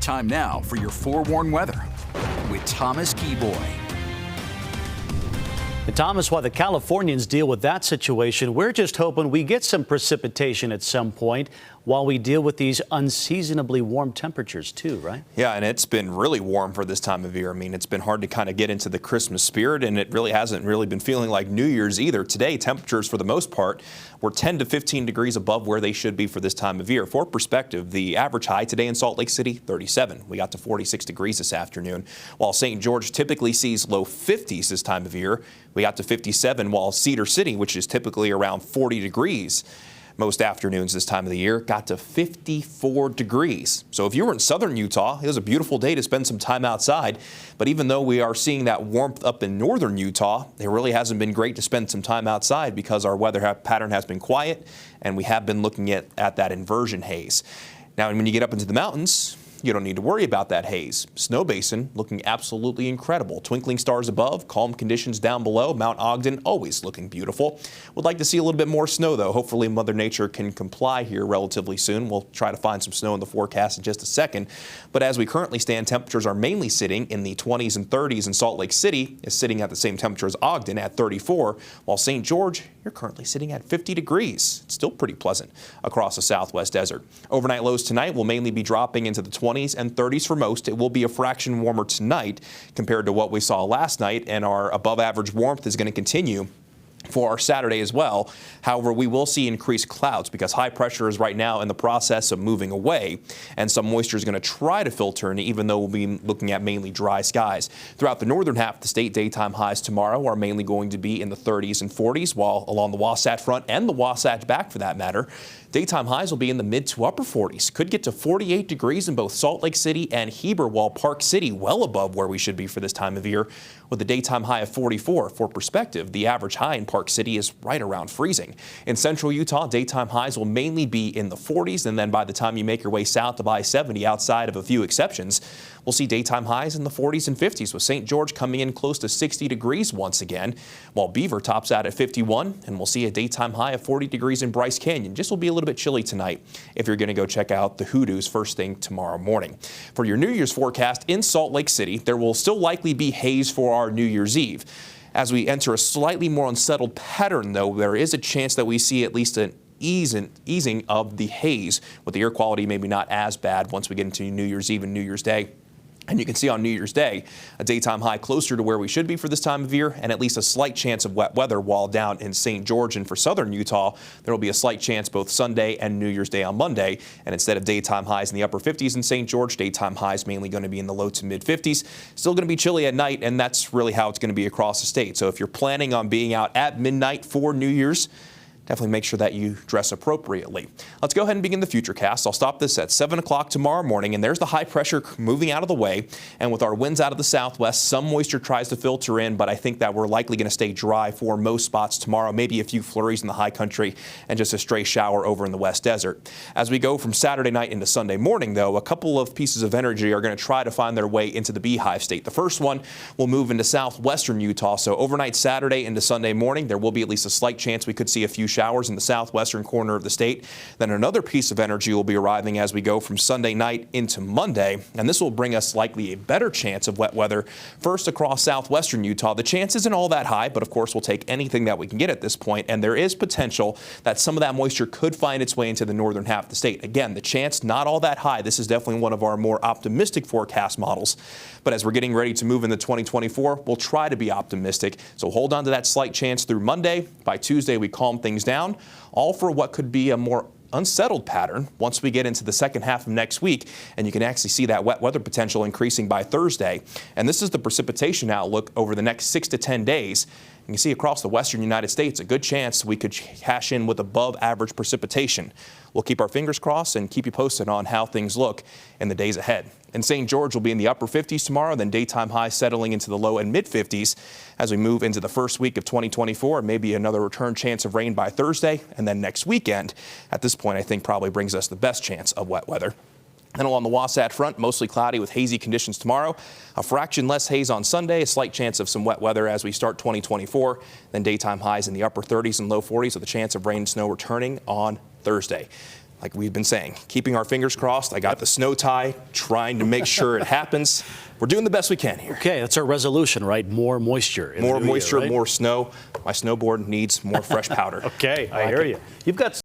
Time now for your forewarned weather with Thomas Keyboy. And Thomas, while the Californians deal with that situation, we're just hoping we get some precipitation at some point while we deal with these unseasonably warm temperatures too, right? Yeah, and it's been really warm for this time of year. I mean, it's been hard to kind of get into the Christmas spirit, and it really hasn't been feeling like New Year's either. Today, temperatures for the most part were 10 to 15 degrees above where they should be for this time of year. For perspective, the average high today in Salt Lake City, 37. We got to 46 degrees this afternoon. While St. George typically sees low 50s this time of year, we got to 57, while Cedar City, which is typically around 40 degrees most afternoons this time of the year, got to 54 degrees. So if you were in southern Utah, it was a beautiful day to spend some time outside. But even though we are seeing that warmth up in northern Utah, it really hasn't been great to spend some time outside because our weather pattern has been quiet and we have been looking at that inversion haze. Now, when you get up into the mountains, you don't need to worry about that haze. Snow Basin looking absolutely incredible. Twinkling stars above, calm conditions down below. Mount Ogden always looking beautiful. Would like to see a little bit more snow though. Hopefully Mother Nature can comply here relatively soon. We'll try to find some snow in the forecast in just a second. But as we currently stand, temperatures are mainly sitting in the 20s and 30s, and Salt Lake City is sitting at the same temperature as Ogden at 34, while St. George, you're currently sitting at 50 degrees. It's still pretty pleasant across the southwest desert. Overnight lows tonight will mainly be dropping into the 20s and 30s for most. It will be a fraction warmer tonight compared to what we saw last night, and our above average warmth is going to continue for our Saturday as well. However, we will see increased clouds because high pressure is right now in the process of moving away, and some moisture is going to try to filter in, even though we'll be looking at mainly dry skies. Throughout the northern half of the state, daytime highs tomorrow are mainly going to be in the 30s and 40s, while along the Wasatch Front and the Wasatch Back for that matter, daytime highs will be in the mid to upper 40s. Could get to 48 degrees in both Salt Lake City and Heber, while Park City well above where we should be for this time of year with a daytime high of 44. For perspective, the average high in Park City is right around freezing. In central Utah, daytime highs will mainly be in the 40s, and then by the time you make your way south of I-70, outside of a few exceptions, we'll see daytime highs in the 40s and 50s, with St. George coming in close to 60 degrees once again, while Beaver tops out at 51, and we'll see a daytime high of 40 degrees in Bryce Canyon. Just will be a little bit chilly tonight if you're going to go check out the Hoodoos first thing tomorrow morning. For your New Year's forecast in Salt Lake City, there will still likely be haze for our New Year's Eve. As we enter a slightly more unsettled pattern, though, there is a chance that we see at least an easing of the haze, with the air quality maybe not as bad once we get into New Year's Eve and New Year's Day. And you can see on New Year's Day, a daytime high closer to where we should be for this time of year, and at least a slight chance of wet weather, while down in St. George and for southern Utah, there will be a slight chance both Sunday and New Year's Day on Monday. And instead of daytime highs in the upper 50s in St. George, daytime highs mainly going to be in the low to mid 50s. Still going to be chilly at night, and that's really how it's going to be across the state. So if you're planning on being out at midnight for New Year's, definitely make sure that you dress appropriately. Let's go ahead and begin the Futurecast. I'll stop this at 7 o'clock tomorrow morning, and there's the high pressure moving out of the way. And with our winds out of the southwest, some moisture tries to filter in, but I think that we're likely going to stay dry for most spots tomorrow. Maybe a few flurries in the high country and just a stray shower over in the west desert. As we go from Saturday night into Sunday morning, though, a couple of pieces of energy are going to try to find their way into the Beehive State. The first one will move into southwestern Utah. So overnight Saturday into Sunday morning, there will be at least a slight chance we could see a few showers in the southwestern corner of the state. Then another piece of energy will be arriving as we go from Sunday night into Monday, and this will bring us likely a better chance of wet weather first across southwestern Utah. The chance isn't all that high, but of course we'll take anything that we can get at this point, and there is potential that some of that moisture could find its way into the northern half of the state. Again, the chance not all that high. This is definitely one of our more optimistic forecast models, but as we're getting ready to move into 2024, we'll try to be optimistic. So hold on to that slight chance through Monday. By Tuesday, we calm things down, all for what could be a more unsettled pattern once we get into the second half of next week, and you can actually see that wet weather potential increasing by Thursday. And this is the precipitation outlook over the next 6 to 10 days. You can see across the western United States, a good chance we could cash in with above average precipitation. We'll keep our fingers crossed and keep you posted on how things look in the days ahead. And St. George will be in the upper 50s tomorrow, then daytime highs settling into the low and mid 50s as we move into the first week of 2024. Maybe another return chance of rain by Thursday, and then next weekend, at this point, I think probably brings us the best chance of wet weather. And along the Wasatch Front, mostly cloudy with hazy conditions tomorrow. A fraction less haze on Sunday, a slight chance of some wet weather as we start 2024. Then daytime highs in the upper 30s and low 40s with a chance of rain and snow returning on Thursday. like we've been saying, keeping our fingers crossed. I got the snow tie, trying to make sure it happens. We're doing the best we can here. Okay, that's our resolution, right? More moisture. More moisture, year, right? more snow. My snowboard needs more fresh powder. Okay, I hear you. You've got